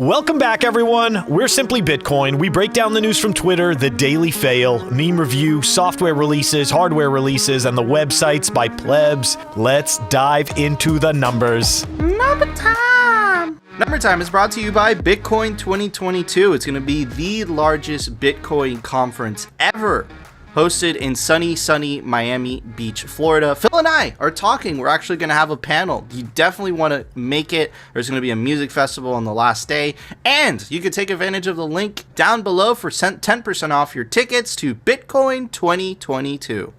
Welcome back, everyone. We're Simply Bitcoin. We break down the news from Twitter, the Daily Fail, meme review, software releases, hardware releases, and the websites by plebs. Let's dive into the numbers. Number time! Number time is brought to you by Bitcoin 2022. It's going to be the largest Bitcoin conference ever, hosted in sunny Miami Beach, Florida. Phil and I are talking. We're actually going to have a panel. You definitely want to make it. There's going to be a music festival on the last day. And you can take advantage of the link down below for 10% off your tickets to Bitcoin 2022.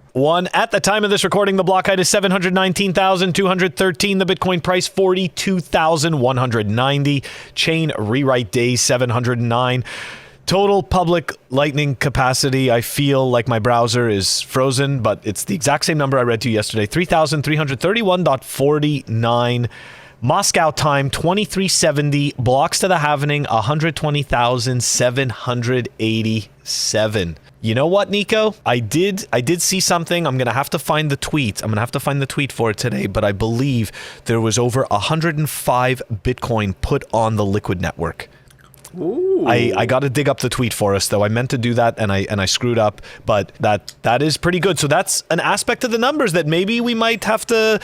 At the time of this recording, the block height is 719,213. The Bitcoin price, 42,190. Chain rewrite days, 709. Total public Lightning capacity, I feel like my browser is frozen, but it's the exact same number I read to you yesterday, 3,331.49. Moscow time, 2370. Blocks to the halvening, 120,787. You know what, Nico? I did see something. I'm going to have to find the tweet. I'm going to have to find the tweet for it today, but I believe there was over 105 Bitcoin put on the Liquid network. Ooh. I got to dig up the tweet for us, though. I meant to do that and I screwed up, but that is pretty good. So that's an aspect of the numbers that maybe we might have to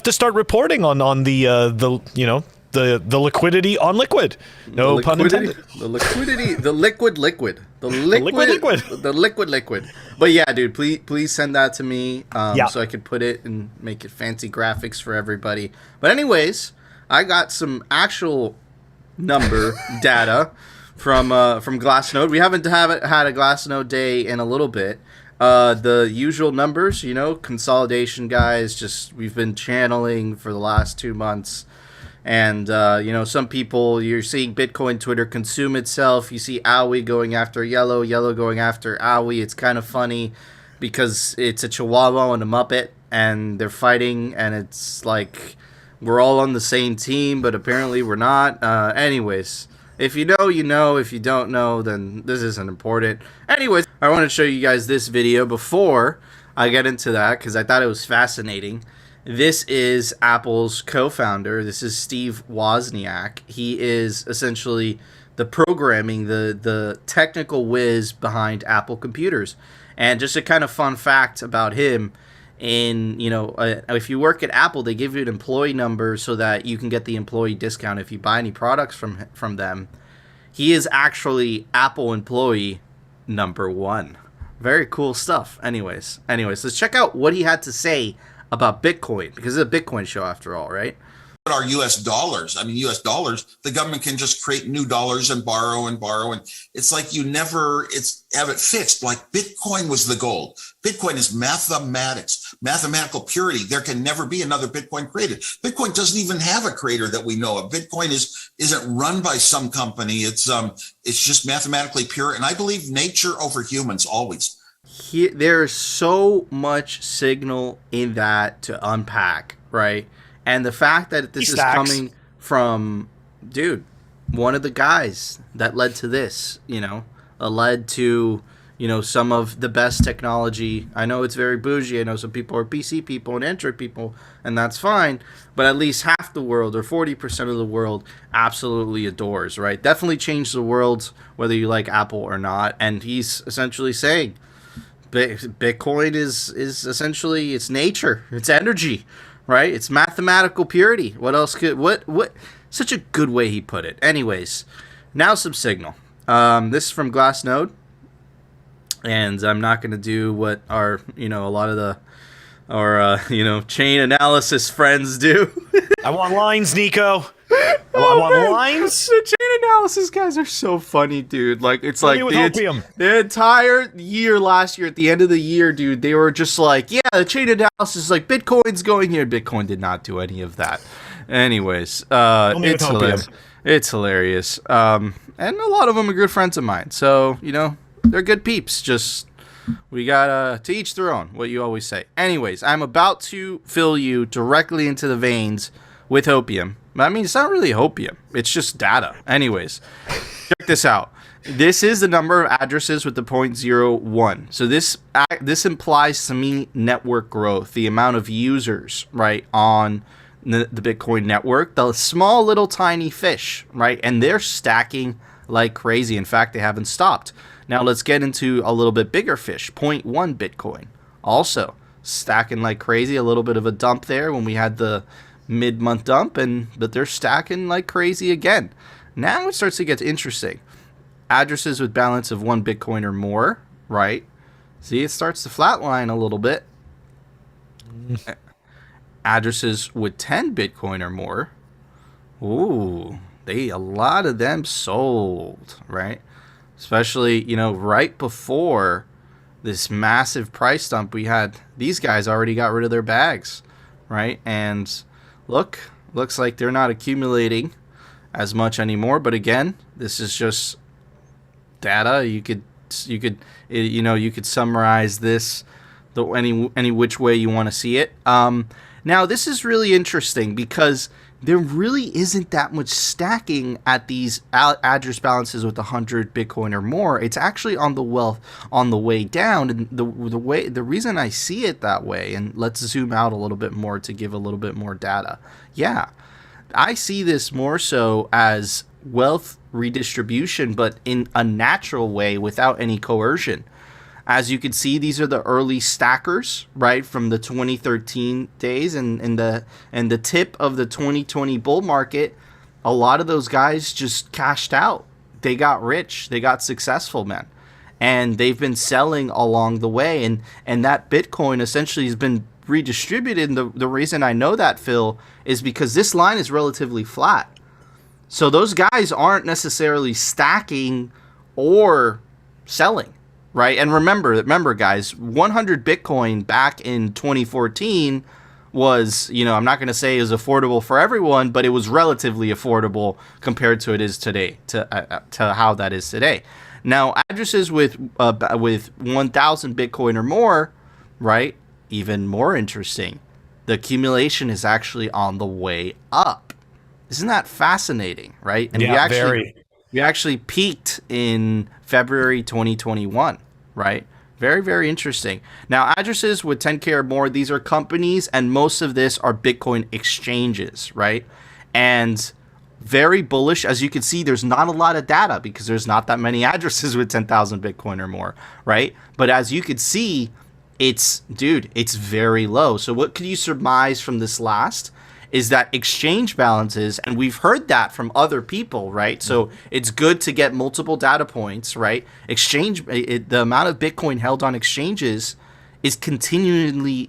start reporting on the liquidity on Liquid. No pun intended. The liquidity, the liquid. But yeah, dude, please send that to me so I could put it and make it fancy graphics for everybody. But anyways, I got some actual number data from Glassnode. We haven't had a Glassnode day in a little bit. The usual numbers, consolidation, guys. Just we've been channeling for the last 2 months, and some people, you're seeing Bitcoin Twitter consume itself. You see Owie going after Yellow going after Owie. It's kind of funny because it's a Chihuahua and a Muppet, and they're fighting, and it's like we're all on the same team, but apparently we're not. Anyways, if you know, you know. If you don't know, then this isn't important. Anyways, I want to show you guys this video before I get into that because I thought it was fascinating. This is Apple's co-founder. This is Steve Wozniak. He is essentially the programming, the technical whiz behind Apple computers. And just a kind of fun fact about him, if you work at Apple, they give you an employee number so that you can get the employee discount if you buy any products from them. He is actually Apple employee number 1. Very cool stuff. Anyways, let's check out what he had to say about Bitcoin, because it's a Bitcoin show after all, right? Our U.S. dollars. I mean, U.S. dollars, the government can just create new dollars and borrow. And it's like you never have it fixed. Like Bitcoin was the gold. Bitcoin is mathematics, mathematical purity. There can never be another Bitcoin created. Bitcoin doesn't even have a creator that we know of. Bitcoin isn't run by some company. It's just mathematically pure. And I believe nature over humans always. There is so much signal in that to unpack, right? And the fact that this is coming from, one of the guys that led to this, led to, some of the best technology. I know it's very bougie. I know some people are PC people and Android people, and that's fine. But at least half the world, or 40% of the world, absolutely adores, right? Definitely changed the world, whether you like Apple or not. And he's essentially saying Bitcoin is essentially, it's nature, it's energy. Right? It's mathematical purity. What else could... What... Such a good way he put it. Anyways, now some signal. This is from Glassnode. And I'm not going to do what our, a lot of our chain analysis friends do. I want lines, Nico. I want lines. The chain analysis guys are so funny, dude. Like, it's like the entire year last year, at the end of the year, dude, they were just like, yeah, the chain analysis is like, Bitcoin's going here. Bitcoin did not do any of that. Anyways, it's hilarious. It's hilarious. And a lot of them are good friends of mine. So, they're good peeps. Just, we got to each their own, what you always say. Anyways, I'm about to fill you directly into the veins with opium. I mean, it's not really opium. It's just data. Anyways, check this out. This is the number of addresses with the 0.01. So this implies to me network growth, the amount of users, right, on the Bitcoin network, the small little tiny fish, right? And they're stacking like crazy. In fact, they haven't stopped. Now let's get into a little bit bigger fish. 0.1 Bitcoin, also stacking like crazy. A little bit of a dump there when we had the mid-month dump, but they're stacking like crazy again. Now it starts to get interesting. Addresses with balance of 1 Bitcoin or more, right? See, it starts to flatline a little bit. Addresses with 10 Bitcoin or more. Ooh, a lot of them sold, right? Especially, right before this massive price dump we had. These guys already got rid of their bags, right? And looks like they're not accumulating as much anymore. But again, this is just data. You could summarize this any which way you want to see it. Now, this is really interesting because there really isn't that much stacking at these address balances with 100 Bitcoin or more. It's actually on the way down. And the reason I see it that way, and let's zoom out a little bit more to give a little bit more data. Yeah, I see this more so as wealth redistribution, but in a natural way without any coercion. As you can see, these are the early stackers, right, from the 2013 days and the tip of the 2020 bull market. A lot of those guys just cashed out. They got rich. They got successful, man. And they've been selling along the way. And that Bitcoin essentially has been redistributed. And the reason I know that, Phil, is because this line is relatively flat. So those guys aren't necessarily stacking or selling. Right. And remember, guys, 100 Bitcoin back in 2014 was, I'm not going to say it was affordable for everyone, but it was relatively affordable compared to it is today, to how that is today. Now, addresses with 1,000 Bitcoin or more, right? Even more interesting. The accumulation is actually on the way up. Isn't that fascinating? Right. And yeah, very. We actually peaked in February 2021, right? Very, very interesting. Now, addresses with 10K or more, these are companies, and most of this are Bitcoin exchanges, right? And very bullish. As you can see, there's not a lot of data because there's not that many addresses with 10,000 Bitcoin or more, right? But as you could see, it's very low. So what could you surmise from this last? Is that exchange balances, and we've heard that from other people, right? So it's good to get multiple data points, right? The amount of Bitcoin held on exchanges is continuously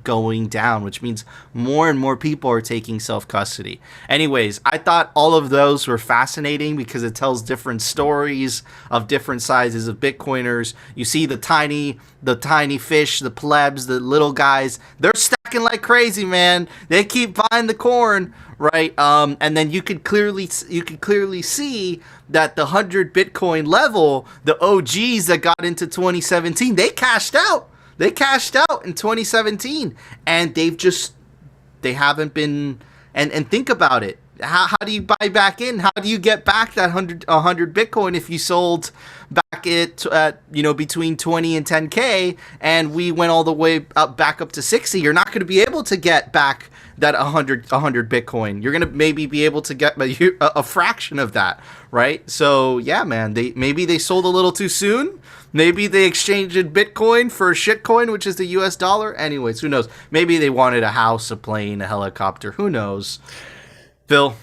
going down, which means more and more people are taking self-custody. Anyways, I thought all of those were fascinating because it tells different stories of different sizes of Bitcoiners. You see the tiny fish, the plebs, the little guys, they're stacking like crazy, man. They keep buying the corn, right? And then you could clearly see that the 100 Bitcoin level, the OGs that got into 2017, they cashed out. They cashed out in 2017, and they haven't been. And think about it. How do you buy back in? How do you get back that 100 Bitcoin if you sold back between 20 and 10K, and we went all the way back up to 60? You're not going to be able to get back that 100 Bitcoin. You're going to maybe be able to get a fraction of that, right? So yeah, man, maybe they sold a little too soon. Maybe they exchanged Bitcoin for shitcoin, which is the US dollar. Anyways, who knows? Maybe they wanted a house, a plane, a helicopter. Who knows? Phil?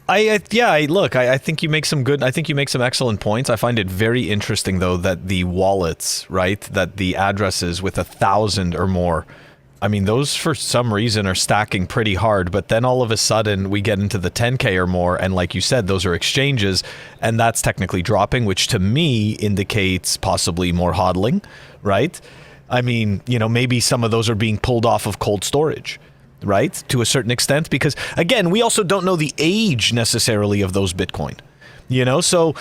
I think you make some excellent points. I find it very interesting, though, that the wallets, right, that the addresses with 1,000 or more, I mean, those for some reason are stacking pretty hard, but then all of a sudden we get into the 10K or more, and like you said, those are exchanges, and that's technically dropping, which to me indicates possibly more hodling, right? I mean, maybe some of those are being pulled off of cold storage, right, to a certain extent, because again, we also don't know the age necessarily of those Bitcoin. So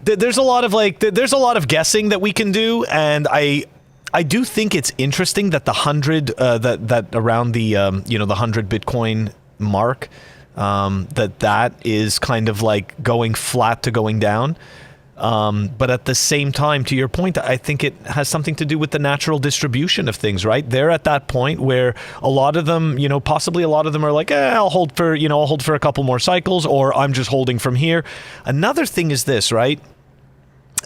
there's a lot of guessing that we can do, and I do think it's interesting that the 100 that around the the 100 Bitcoin mark, that is kind of like going flat to going down. But at the same time, to your point, I think it has something to do with the natural distribution of things, right? They're at that point where a lot of them, possibly a lot of them are like, I'll hold for a couple more cycles, or I'm just holding from here. Another thing is this, right?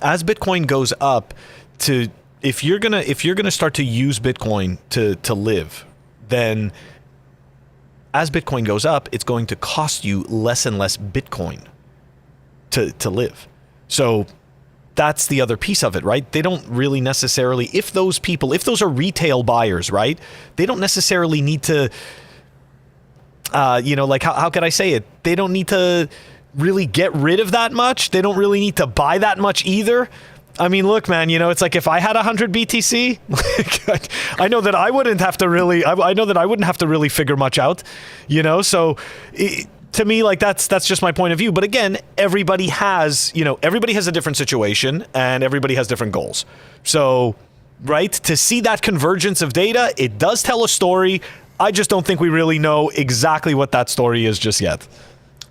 As Bitcoin goes up, if you're gonna start to use Bitcoin to live, then as Bitcoin goes up, it's going to cost you less and less Bitcoin to live. So that's the other piece of it, right? They don't really necessarily, if those are retail buyers, right? They don't necessarily need to, how could I say it? They don't need to really get rid of that much. They don't really need to buy that much either. I mean, look, man, it's like if I had 100 BTC, I know that I wouldn't have to really, I know that I wouldn't have to really figure much out, so to me, like that's just my point of view. But again, everybody has a different situation and everybody has different goals. So, right, to see that convergence of data, it does tell a story. I just don't think we really know exactly what that story is just yet.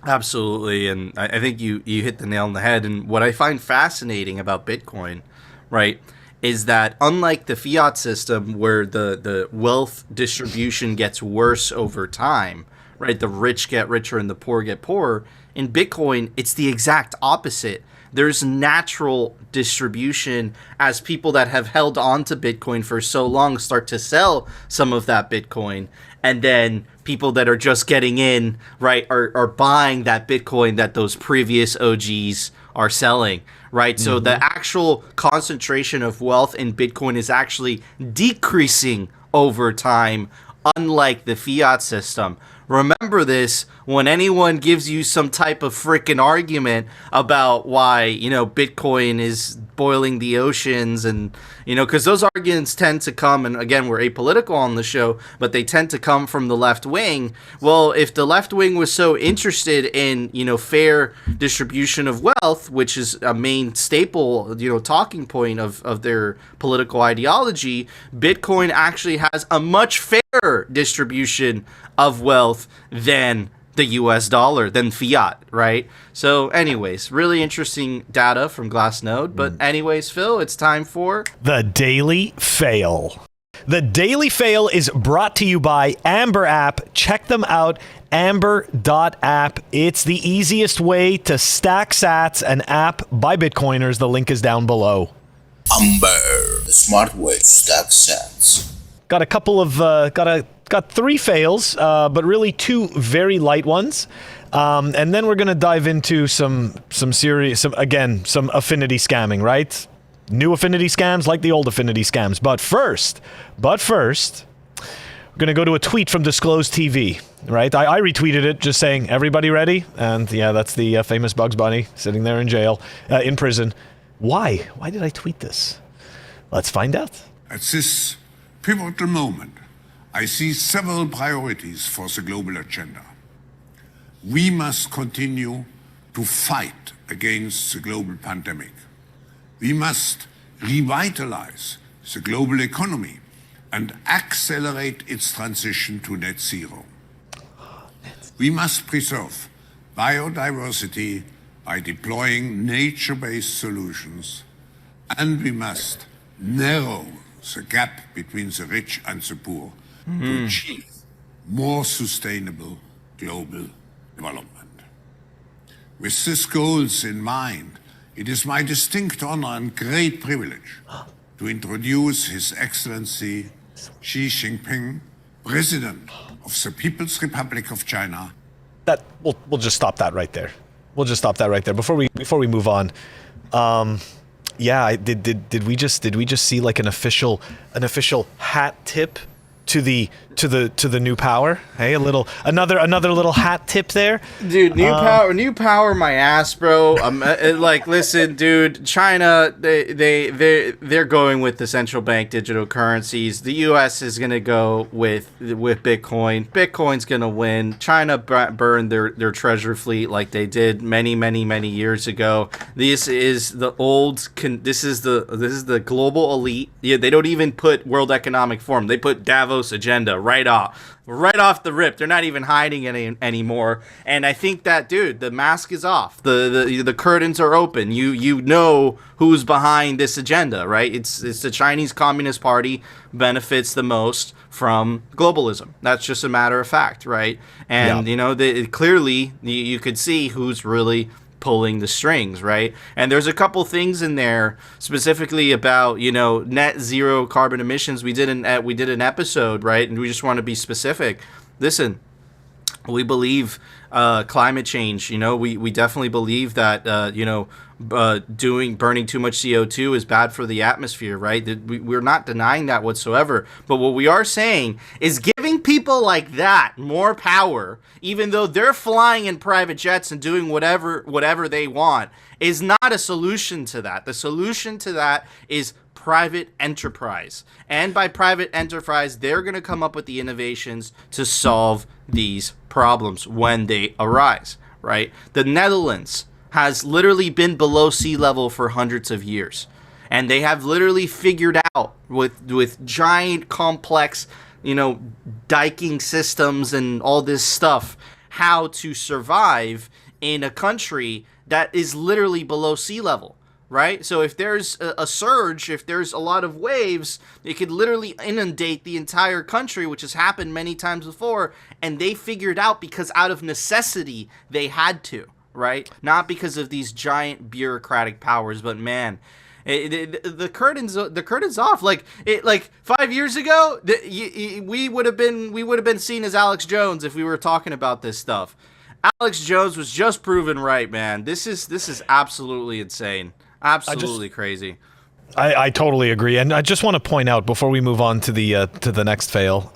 Absolutely, and I think you hit the nail on the head. And what I find fascinating about Bitcoin, right, is that unlike the fiat system where the wealth distribution gets worse over time, right, the rich get richer and the poor get poorer, in Bitcoin, it's the exact opposite. There's natural distribution as people that have held on to Bitcoin for so long start to sell some of that Bitcoin. And then people that are just getting in, right, are buying that Bitcoin that those previous OGs are selling, right? Mm-hmm. So the actual concentration of wealth in Bitcoin is actually decreasing over time, unlike the fiat system. Remember this when anyone gives you some type of freaking argument about why, Bitcoin is boiling the oceans and, because those arguments tend to come, and again, we're apolitical on the show, but they tend to come from the left wing. Well, if the left wing was so interested in, fair distribution of wealth, which is a main staple, talking point of their political ideology, Bitcoin actually has a much fairer distribution of wealth than the US dollar, than fiat, right? So anyways, really interesting data from Glassnode. But anyways, Phil, it's time for the Daily Fail. The Daily Fail is brought to you by Amber App. Check them out, amber.app. It's the easiest way to stack sats, an app by Bitcoiners. The link is down below. Amber, the smart way to stack sats. Got a couple of, got three fails, but really two very light ones. And then we're going to dive into some serious, some affinity scamming, right? New affinity scams like the old affinity scams. But first, we're going to go to a tweet from Disclosed TV, right? I retweeted it just saying, everybody ready? And yeah, that's the famous Bugs Bunny sitting there in jail, in prison. Why? Why did I tweet this? Let's find out. At this pivotal moment, I see several priorities for the global agenda. We must continue to fight against the global pandemic. We must revitalize the global economy and accelerate its transition to net zero. We must preserve biodiversity by deploying nature-based solutions, and we must narrow the gap between the rich and the poor to achieve more sustainable global development. With these goals in mind, it is my distinct honor and great privilege to introduce His Excellency Xi Jinping, President of the People's Republic of China. That we'll just stop that right there. We'll just stop that right there before we move on. Yeah, did we just see like an official hat tip to the new power? Hey, another little hat tip there, dude. New power, my ass, bro. Like, listen, dude. China, they're going with the central bank digital currencies. The U.S. is gonna go with Bitcoin. Bitcoin's gonna win. China burned their treasure fleet like they did many years ago. This is the this is the global elite. Yeah, they don't even put World Economic Forum. They put Davos agenda right off the rip. They're not even hiding it anymore. And I think that, dude, the mask is off. The curtains are open. You know who's behind this agenda, right? It's the Chinese Communist Party benefits the most from globalism. That's just a matter of fact, right? And you know, clearly you could see who's really pulling the strings, right? And there's a couple things in there specifically about, you know, net zero carbon emissions. We did an episode, right? And we just want to be specific. Listen, we believe climate change. You know, we definitely believe that you know, burning too much CO2 is bad for the atmosphere, right? We're not denying that whatsoever. But what we are saying is giving people like that more power, even though they're flying in private jets and doing whatever they want, is not a solution to that. The solution to that is private enterprise. And by private enterprise, they're going to come up with the innovations to solve these problems when they arise, right? The Netherlands has literally been below sea level for hundreds of years. And they have literally figured out with giant complex, you know, diking systems and all this stuff, how to survive in a country that is literally below sea level, right? So if there's a surge, if there's a lot of waves, it could literally inundate the entire country, which has happened many times before. And they figured out because out of necessity, they had to. Right? Not because of these giant bureaucratic powers, but man, the curtains off. Like 5 years ago, we would have been seen as Alex Jones if we were talking about this stuff. Alex Jones was just proven right, man. This is absolutely insane, absolutely crazy. I totally agree, and I just want to point out before we move on to the next fail.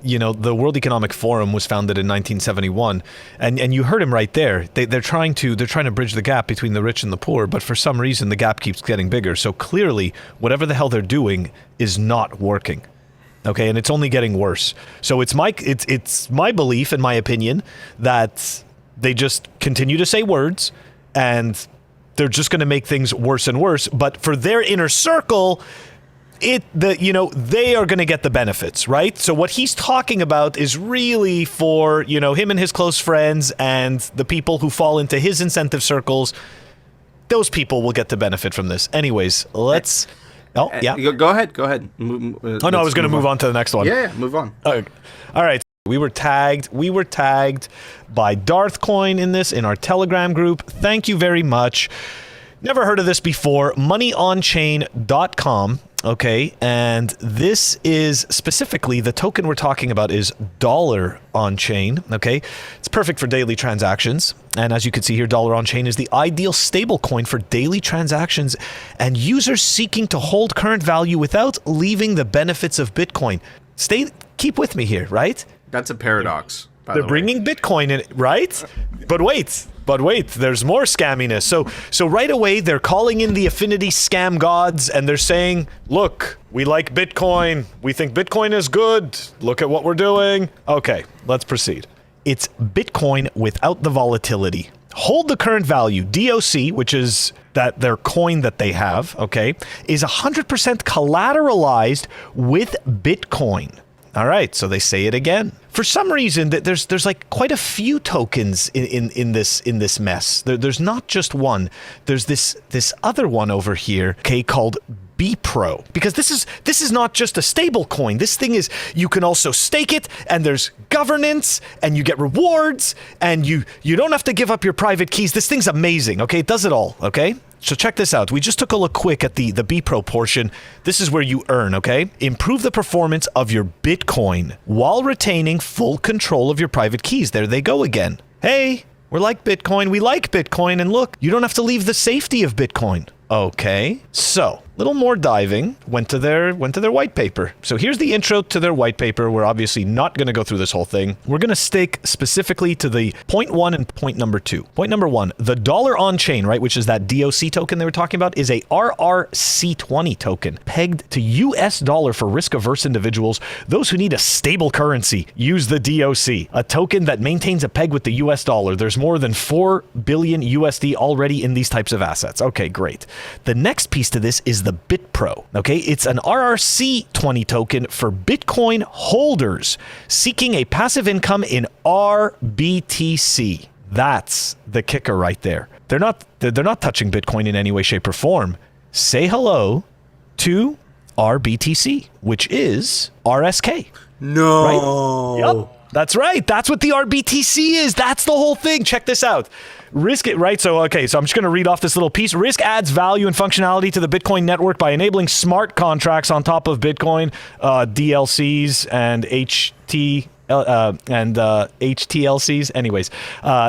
You know, the World Economic Forum was founded in 1971, and you heard him right there. They're trying to bridge the gap between the rich and the poor, but for some reason the gap keeps getting bigger. So clearly, whatever the hell they're doing is not working. Okay, and it's only getting worse. So it's my belief, in my opinion, that they just continue to say words, and they're just going to make things worse and worse. But for their inner circle, they are going to get the benefits, right? So what he's talking about is really for, you know, him and his close friends and the people who fall into his incentive circles. Those people will get the benefit from this. Anyways, let's... Oh, yeah. Go ahead. I was going to move on to the next one. Yeah, move on. All right. We were tagged by Darthcoin in our Telegram group. Thank you very much. Never heard of this before. Moneyonchain.com. Okay, and this is specifically, the token we're talking about is dollar on chain. Okay, it's perfect for daily transactions. And as you can see here, dollar on chain is the ideal stable coin for daily transactions and users seeking to hold current value without leaving the benefits of Bitcoin. Keep with me here, right? That's a paradox. They're bringing Bitcoin in, right? But wait, there's more scamminess. So right away, they're calling in the affinity scam gods, and they're saying, look, we like Bitcoin. We think Bitcoin is good. Look at what we're doing. Okay, let's proceed. It's Bitcoin without the volatility. Hold the current value, DOC, which is their coin that they have, okay, is 100% collateralized with Bitcoin. All right, so they say it again. For some reason, there's like quite a few tokens in this mess. There's not just one. There's this other one over here, okay, called BPRO, because this is not just a stable coin. This thing is, you can also stake it, and there's governance, and you get rewards, and you don't have to give up your private keys. This thing's amazing, okay? It does it all, okay? So check this out. We just took a look quick at the BPRO portion. This is where you earn, okay? Improve the performance of your Bitcoin while retaining full control of your private keys. There they go again. Hey, we're like Bitcoin. We like Bitcoin. And look, you don't have to leave the safety of Bitcoin. Okay, so little more diving, went to their white paper. So here's the intro to their white paper. We're obviously not going to go through this whole thing. We're going to stick specifically to the point 1 and point number 2. Point number 1, the dollar on chain, right, which is that DOC token they were talking about, is a RRC20 token pegged to US dollar for risk-averse individuals. Those who need a stable currency use the DOC, a token that maintains a peg with the US dollar. There's more than 4 billion USD already in these types of assets. Okay, great. The next piece to this is the BitPro. Okay, it's an RRC20 token for Bitcoin holders seeking a passive income in RBTC. That's the kicker right there. They're not touching Bitcoin in any way, shape, or form. Say hello to RBTC, which is RSK. No. Right? Yep. That's right. That's what the RBTC is. That's the whole thing. Check this out. Risk it, right? So I'm just going to read off this little piece. Risk adds value and functionality to the Bitcoin network by enabling smart contracts on top of Bitcoin, DLCs and HTLCs. Anyways,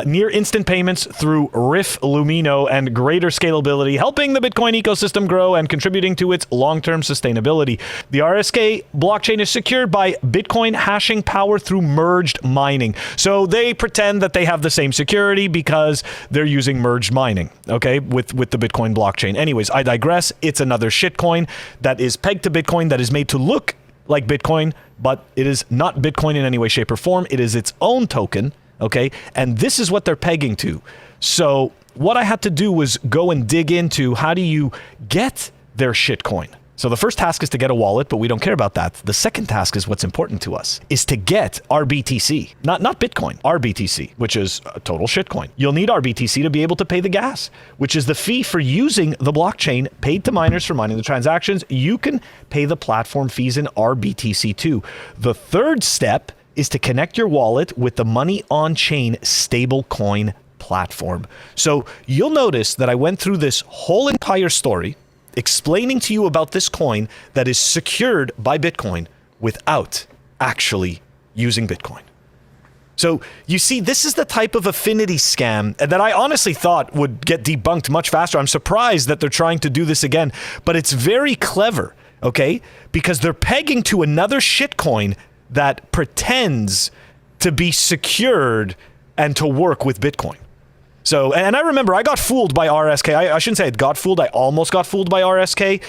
near instant payments through Riff Lumino and greater scalability, helping the Bitcoin ecosystem grow and contributing to its long-term sustainability. The RSK blockchain is secured by Bitcoin hashing power through merged mining. So they pretend that they have the same security because they're using merged mining, okay, with the Bitcoin blockchain. Anyways, I digress. It's another shitcoin that is pegged to Bitcoin that is made to look like Bitcoin, but it is not Bitcoin in any way, shape, or form. It is its own token, okay? And this is what they're pegging to. So what I had to do was go and dig into how do you get their shitcoin. So the first task is to get a wallet, but we don't care about that. The second task is what's important to us, is to get RBTC, not Bitcoin, RBTC, which is a total shitcoin. You'll need RBTC to be able to pay the gas, which is the fee for using the blockchain paid to miners for mining the transactions. You can pay the platform fees in RBTC too. The third step is to connect your wallet with the money on-chain stablecoin platform. So you'll notice that I went through this whole entire story explaining to you about this coin that is secured by Bitcoin without actually using Bitcoin. So you see, this is the type of affinity scam that I honestly thought would get debunked much faster. I'm surprised that they're trying to do this again, but it's very clever, okay? Because they're pegging to another shitcoin that pretends to be secured and to work with Bitcoin. So, and I remember I got fooled by RSK. I shouldn't say I got fooled. I almost got fooled by RSK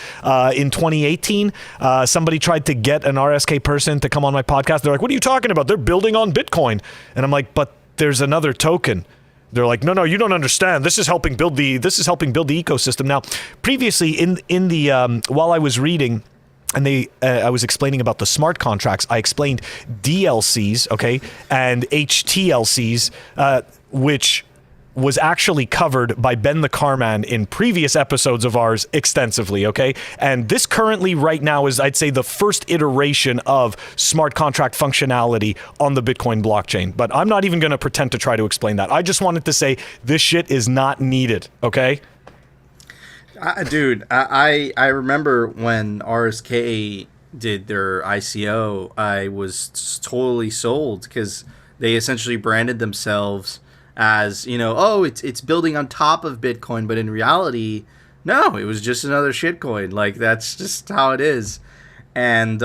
in 2018. Somebody tried to get an RSK person to come on my podcast. They're like, what are you talking about? They're building on Bitcoin. And I'm like, but there's another token. They're like, no, you don't understand. This is helping build the ecosystem. Now, previously in the while I was reading, and I was explaining about the smart contracts, I explained DLCs, okay, and HTLCs, which was actually covered by Ben the Carman in previous episodes of ours extensively, okay? And this currently right now is, I'd say, the first iteration of smart contract functionality on the Bitcoin blockchain. But I'm not even going to pretend to try to explain that. I just wanted to say this shit is not needed, okay? Dude, I remember when RSK did their ICO, I was totally sold because they essentially branded themselves as, it's building on top of Bitcoin, but in reality, no, it was just another shitcoin. Like, that's just how it is. And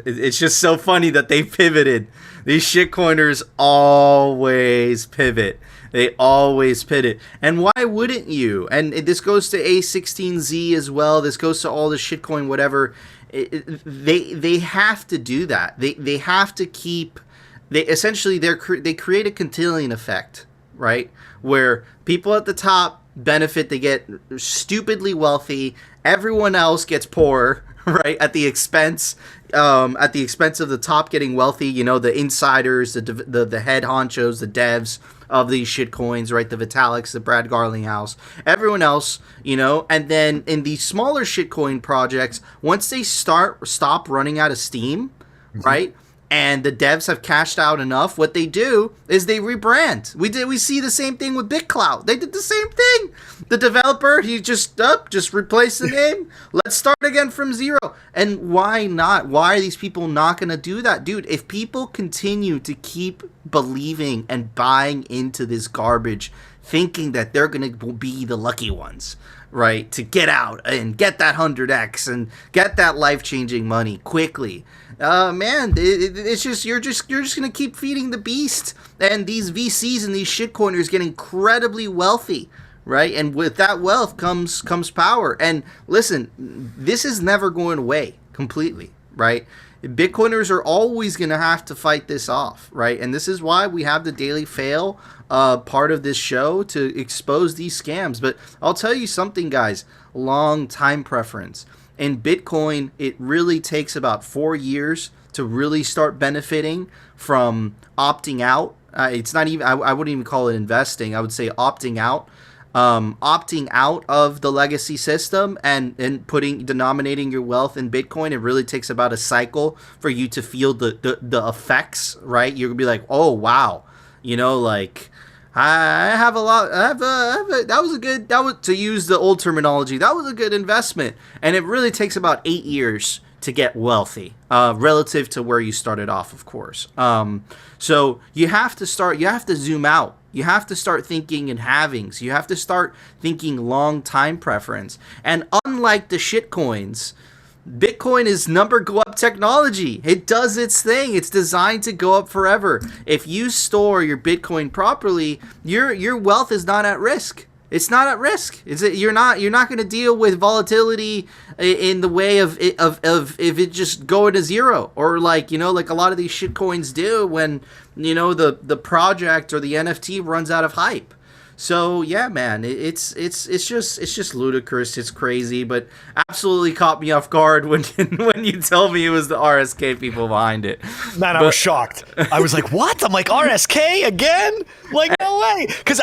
it's just so funny that they pivoted. These shitcoiners always pivot. They always pivot. And why wouldn't you? And this goes to A16Z as well. This goes to all the shitcoin, whatever. They have to do that. They have to keep... They create a Cantillon effect, right? Where people at the top benefit, they get stupidly wealthy, everyone else gets poor, right? At the expense of the top getting wealthy, the insiders, the head honchos, the devs of these shit coins, right? The Vitaliks, the Brad Garlinghouse, everyone else, and then in these smaller shitcoin projects, once they stop running out of steam, right? And the devs have cashed out enough, what they do is they rebrand. We see the same thing with BitClout. They did the same thing. The developer, he just replaced the name. Let's start again from zero. And why not? Why are these people not going to do that? Dude, if people continue to keep believing and buying into this garbage, thinking that they're going to be the lucky ones, right, to get out and get that 100x and get that life-changing money quickly, man, it's just you're just gonna keep feeding the beast, and these VCs and these shitcoiners get incredibly wealthy, right? And with that wealth comes power. And listen, this is never going away completely, right? Bitcoiners are always gonna have to fight this off, right? And this is why we have the Daily Fail part of this show, to expose these scams. But I'll tell you something, guys. Long time preference. in Bitcoin, it really takes about 4 years to really start benefiting from opting out. It's not even, I wouldn't even call it investing. I would say opting out. Opting out of the legacy system and denominating your wealth in Bitcoin, it really takes about a cycle for you to feel the effects, right? You're gonna be like, oh wow, like I have a lot. That was, to use the old terminology, that was a good investment, and it really takes about 8 years to get wealthy, relative to where you started off, of course. So you have to zoom out. You have to start thinking in halvings. You have to start thinking long time preference. And unlike the shit coins, Bitcoin is number go up technology. It does its thing. It's designed to go up forever. If you store your Bitcoin properly, your wealth is not at risk. It's not at risk. You're not going to deal with volatility in the way of if it just going to zero, or like a lot of these shit coins do when the project or the NFT runs out of hype. So yeah, man, it's just ludicrous. It's crazy, but absolutely caught me off guard when you tell me it was the RSK people behind it. Man, I was shocked. I was like, "What?" I'm like, "RSK again?" Like, no way, because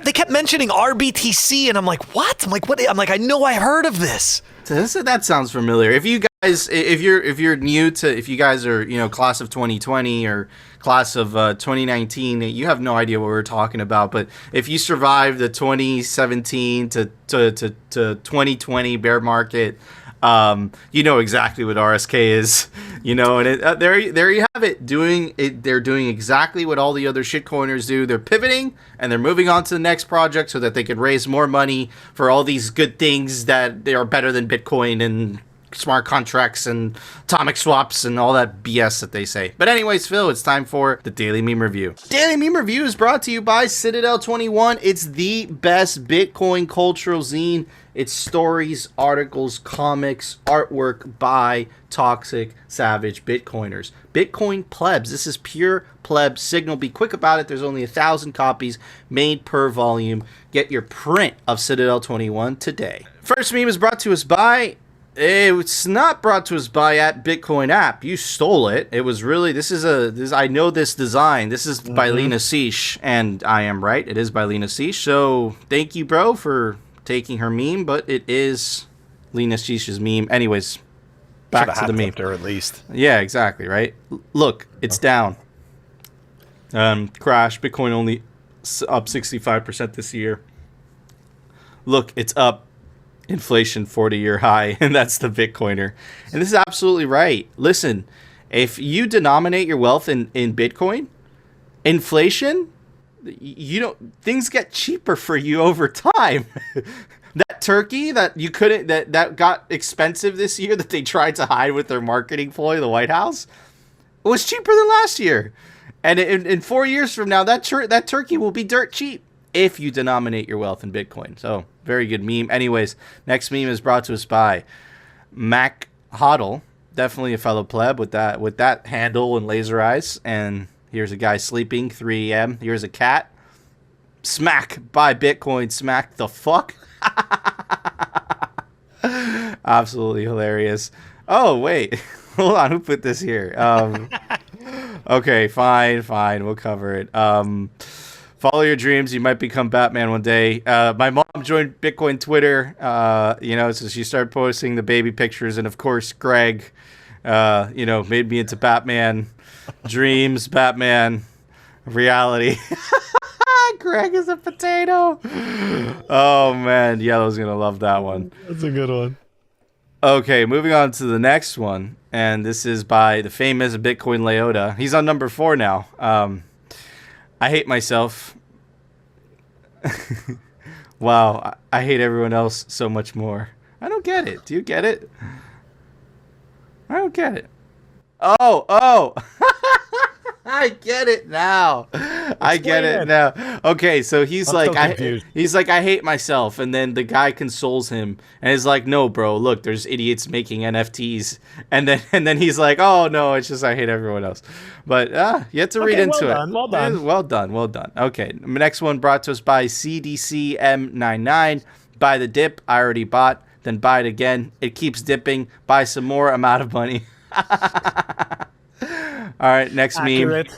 they kept mentioning RBTC, and I'm like, "What?" I'm like, "What?" I'm like, "I know I heard of this." That sounds familiar. If you guys, if you're new to, if you guys are class of 2020 or class of 2019, you have no idea what we're talking about. But if you survived the 2017 to 2020 bear market, you know exactly what RSK is, and there you have it. They're doing exactly what all the other shitcoiners do. They're pivoting and they're moving on to the next project so that they could raise more money for all these good things that they are better than Bitcoin and smart contracts and atomic swaps and all that BS that they say. But anyways, Phil, it's time for the Daily Meme Review. Daily Meme Review is brought to you by Citadel 21. It's the best Bitcoin cultural zine. It's stories, articles, comics, artwork by toxic, savage Bitcoiners. Bitcoin plebs. This is pure pleb signal. Be quick about it. There's only 1,000 copies made per volume. Get your print of Citadel 21 today. First meme is brought to us by... It's not brought to us by at Bitcoin app. You stole it. It was really, I know this design. This is by Lena Seish, and I am right. It is by Lena Seish. So thank you, bro, for taking her meme, but it is Lena Seish's meme. Anyways, back to the meme. Her at least. Yeah, exactly, right? Look, it's down. Crash. Bitcoin only up 65% this year. Look, it's up. Inflation 40-year high, and that's the Bitcoiner. And this is absolutely right. Listen, if you denominate your wealth in Bitcoin, inflation, things get cheaper for you over time. That turkey that you couldn't, that got expensive this year, that they tried to hide with their marketing ploy, the White House, it was cheaper than last year. And in 4 years from now, that turkey will be dirt cheap if you denominate your wealth in Bitcoin. So, very good meme. Anyways, next meme is brought to us by Mac Hoddle. Definitely a fellow pleb with that handle and laser eyes. And here's a guy sleeping, 3 a.m. Here's a cat. Smack, buy Bitcoin, smack the fuck. Absolutely hilarious. Oh, wait. Hold on, who put this here? Okay, fine. We'll cover it. Follow your dreams. You might become Batman one day. My mom joined Bitcoin Twitter, so she started posting the baby pictures. And, of course, Greg, made me into Batman. Dreams, Batman, reality. Greg is a potato. Oh, man. Yellow's going to love that one. That's a good one. Okay, moving on to the next one. And this is by the famous Bitcoin Leota. He's on number 4 now. I hate myself. Wow, I hate everyone else so much more. I don't get it. Do you get it? I don't get it. Oh. I get it now. I get it now. Okay, so he's like, I hate myself, and then the guy consoles him, and he's like, no, bro, look, there's idiots making NFTs, and then he's like, oh no, it's just I hate everyone else. But you have to read into it. Well done. Okay, next one brought to us by CDCM99. Buy the dip. I already bought. then buy it again. It keeps dipping. Buy some more. I'm out of money. All right, next Accurate. meme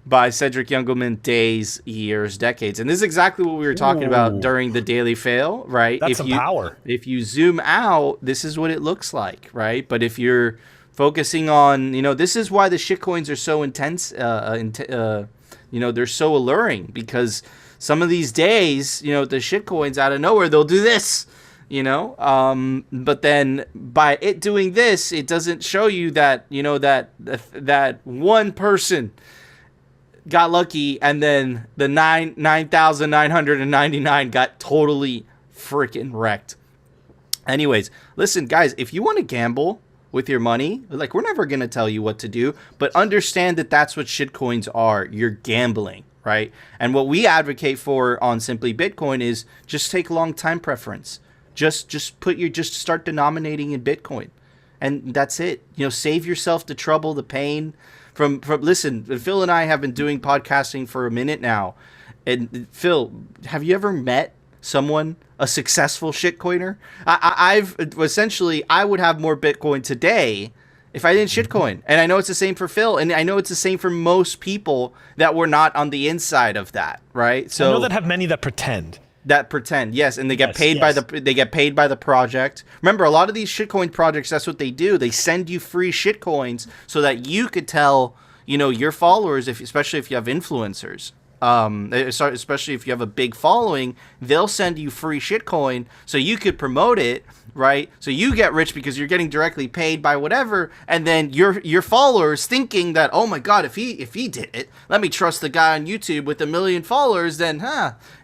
by Cedric Youngelman, days, years, decades. And this is exactly what we were talking about during the daily fail, right? That's some power. If you zoom out, this is what it looks like, right? But if you're focusing on, this is why the shitcoins are so intense, they're so alluring, because some of these days, the shitcoins out of nowhere, they'll do this, but then by it doing this, it doesn't show you that, that one person got lucky, and then the 9,999 got totally freaking wrecked. Anyways, listen, guys, if you want to gamble with your money, like, we're never going to tell you what to do, but understand that that's what shitcoins are. You're gambling, right? And what we advocate for on Simply Bitcoin is just take long time preference. Just start denominating in Bitcoin, and that's it. Save yourself the trouble, the pain. Listen, Phil and I have been doing podcasting for a minute now. And Phil, have you ever met someone, a successful shitcoiner? I would have more Bitcoin today if I didn't shitcoin. And I know it's the same for Phil, and I know it's the same for most people that were not on the inside of that, right? So I know that have many that pretend. Yes, and they get paid by the project. Remember, a lot of these shitcoin projects, that's what they do. They send you free shitcoins so that you could tell, your followers, especially if you have influencers, especially if you have a big following, they'll send you free shitcoin so you could promote it, right? So you get rich because you're getting directly paid by whatever, and then your followers thinking that, oh my god, if he did it, let me trust the guy on YouTube with 1 million followers, then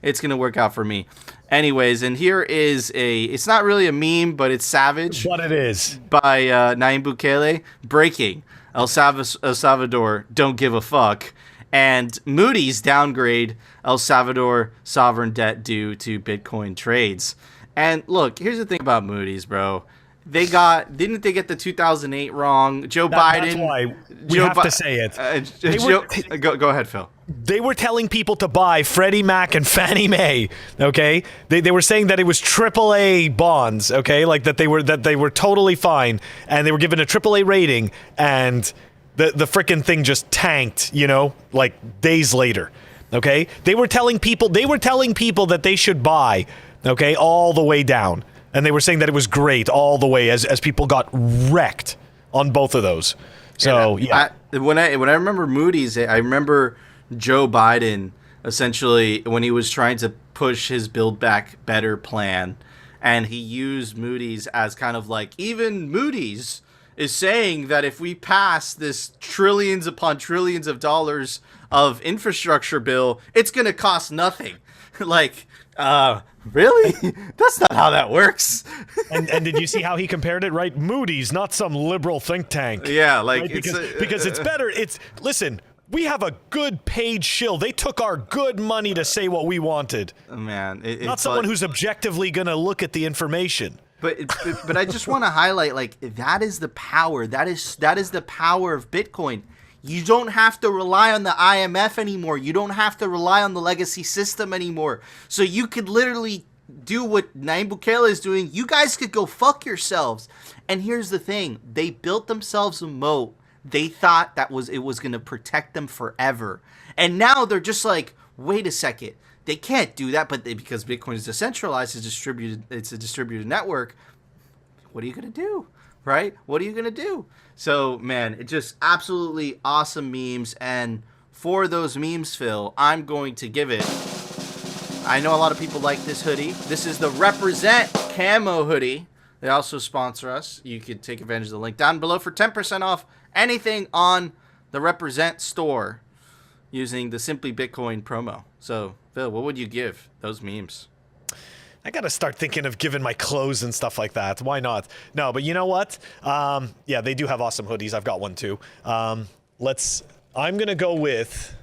it's gonna work out for me. Anyways, and here is it's not really a meme, but it's savage. What it is. By Nayib Bukele. Breaking. El Salvador don't give a fuck. And Moodys downgrade El Salvador sovereign debt due to Bitcoin trades. And look, here's the thing about Moodys, bro. Didn't they get the 2008 wrong? Joe Biden. That's why we have to say it. Go ahead, Phil. They were telling people to buy Freddie Mac and Fannie Mae. Okay, they were saying that it was AAA bonds. Okay, like that they were totally fine, and they were given a AAA rating, and the frickin' thing just tanked. Like days later. Okay, they were telling people that they should buy. Okay, all the way down. And they were saying that it was great all the way as people got wrecked on both of those. So, yeah. When I remember Moodys, I remember Joe Biden, essentially, when he was trying to push his Build Back Better plan, and he used Moodys as kind of like, even Moodys is saying that if we pass this trillions upon trillions of dollars of infrastructure bill, it's going to cost nothing. Like, really? That's not how that works. and did you see how he compared it, right? Moodys, not some liberal think tank. Yeah, like, right? Because it's better. Listen, we have a good paid shill. They took our good money to say what we wanted. Man, not someone who's objectively going to look at the information. But I just want to highlight, like, that is the power. That is the power of Bitcoin. You don't have to rely on the IMF anymore. You don't have to rely on the legacy system anymore. So you could literally do what Nayib Bukele is doing. You guys could go fuck yourselves. And here's the thing. They built themselves a moat. They thought it was going to protect them forever. And now they're just like, wait a second. They can't do that, but because Bitcoin is decentralized, it's a distributed network. What are you going to do? Right? What are you going to do? So, man, it's just absolutely awesome memes. And for those memes, Phil, I'm going to give it. I know a lot of people like this hoodie. This is the Represent Camo hoodie. They also sponsor us. You could take advantage of the link down below for 10% off anything on the Represent store using the Simply Bitcoin promo. So, Phil, what would you give those memes? I got to start thinking of giving my clothes and stuff like that. Why not? No, but you know what? Yeah, they do have awesome hoodies. I've got one too. I'm going to go with,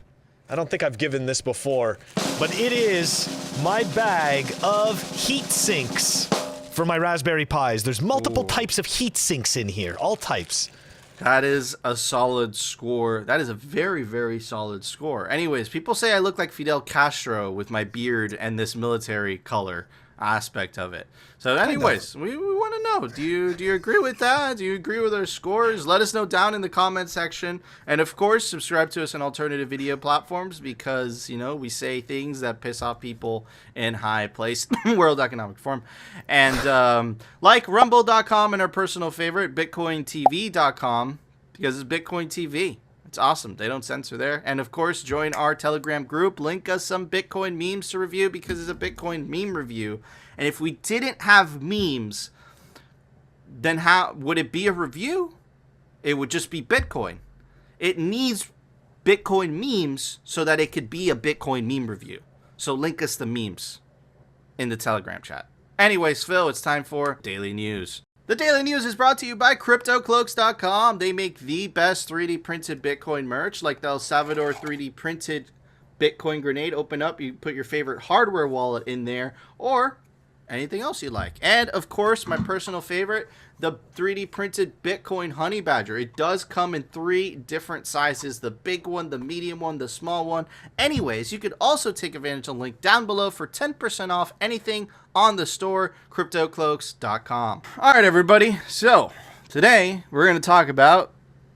I don't think I've given this before, but it is my bag of heat sinks for my Raspberry Pis. There's multiple types of heat sinks in here, all types. That is a solid score. That is a very, very solid score. Anyways, people say I look like Fidel Castro with my beard and this military color aspect of it. So anyways, we want know. Do you agree with that? Do you agree with our scores? Let us know down in the comment section. And of course, subscribe to us on alternative video platforms because, you know, we say things that piss off people in high place, World Economic Forum. And like rumble.com and our personal favorite, bitcointv.com, because it's Bitcoin TV. It's awesome. They don't censor there. And of course, join our Telegram group. Link us some Bitcoin memes to review because it's a Bitcoin meme review. And if we didn't have memes, then how would it be a review? It would just be Bitcoin. It needs Bitcoin memes so that it could be a Bitcoin meme review. So link us the memes in the Telegram chat. Anyways, Phil, it's time for Daily News. The Daily News is brought to you by CryptoCloaks.com. They make the best 3D printed Bitcoin merch, like the El Salvador 3D printed Bitcoin grenade. Open up, you put your favorite hardware wallet in there, or anything else you like. And, of course, my personal favorite, the 3D printed Bitcoin Honey Badger. It does come in 3 different sizes, the big one, the medium one, the small one. Anyways, you could also take advantage of the link down below for 10% off anything on the store, CryptoCloaks.com. All right, everybody. So, today, we're going to talk about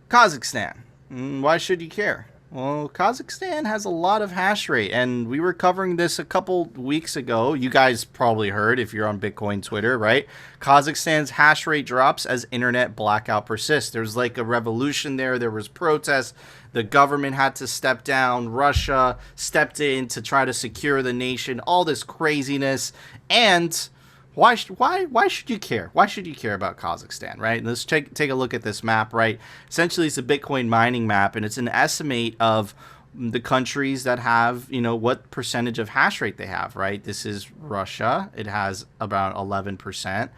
Kazakhstan. Why should you care? Well, Kazakhstan has a lot of hash rate, and we were covering this a couple weeks ago. You guys probably heard if you're on Bitcoin Twitter, right? Kazakhstan's hash rate drops as internet blackout persists. There's like a revolution there. There was protests. The government had to step down. Russia stepped in to try to secure the nation. All this craziness. And why should you care? Why should you care about Kazakhstan, right? Let's take a look at this map, right? Essentially, it's a Bitcoin mining map, and it's an estimate of the countries that have, you know, what percentage of hash rate they have, right? This is Russia. It has about 11%.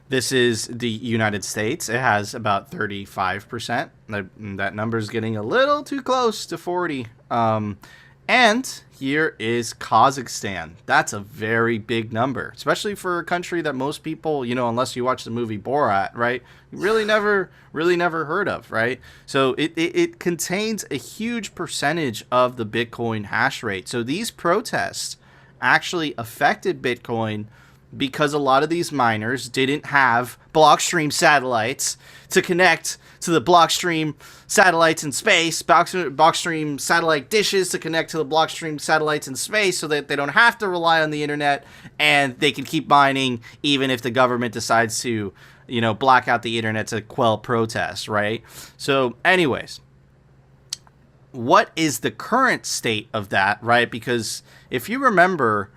This is the United States. It has about 35%. That number is getting a little too close to 40. And here is Kazakhstan. That's a very big number, especially for a country that most people, you know, unless you watch the movie Borat, right, really never heard of, right? So it contains a huge percentage of the Bitcoin hash rate. So these protests actually affected Bitcoin because a lot of these miners didn't have Blockstream satellites to connect to the Blockstream satellites in space, Blockstream satellite dishes to connect to the Blockstream satellites in space so that they don't have to rely on the internet and they can keep mining even if the government decides to, you know, black out the internet to quell protests, right? So anyways, what is the current state of that, right? Because if you remember,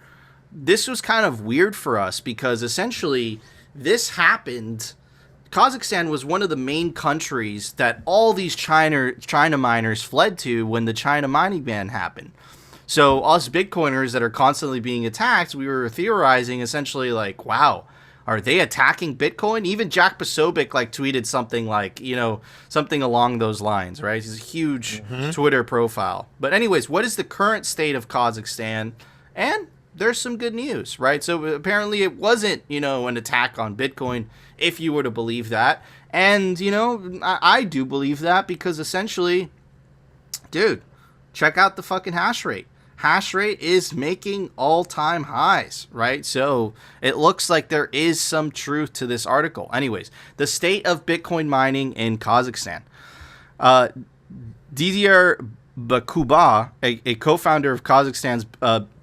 this was kind of weird for us because essentially this happened. Kazakhstan was one of the main countries that all these China miners fled to when the China mining ban happened. So us Bitcoiners that are constantly being attacked, we were theorizing essentially like, wow, are they attacking Bitcoin? Even Jack Posobiec like tweeted something like, you know, something along those lines, right? He's a huge Twitter profile. But anyways, what is the current state of Kazakhstan? And there's some good news, right? So apparently it wasn't, you know, an attack on Bitcoin, if you were to believe that. And, you know, I do believe that because essentially, dude, check out the fucking hash rate. Hash rate is making all-time highs, right? So it looks like there is some truth to this article. Anyways, the state of Bitcoin mining in Kazakhstan. Didier Bakuba, a co-founder of Kazakhstan's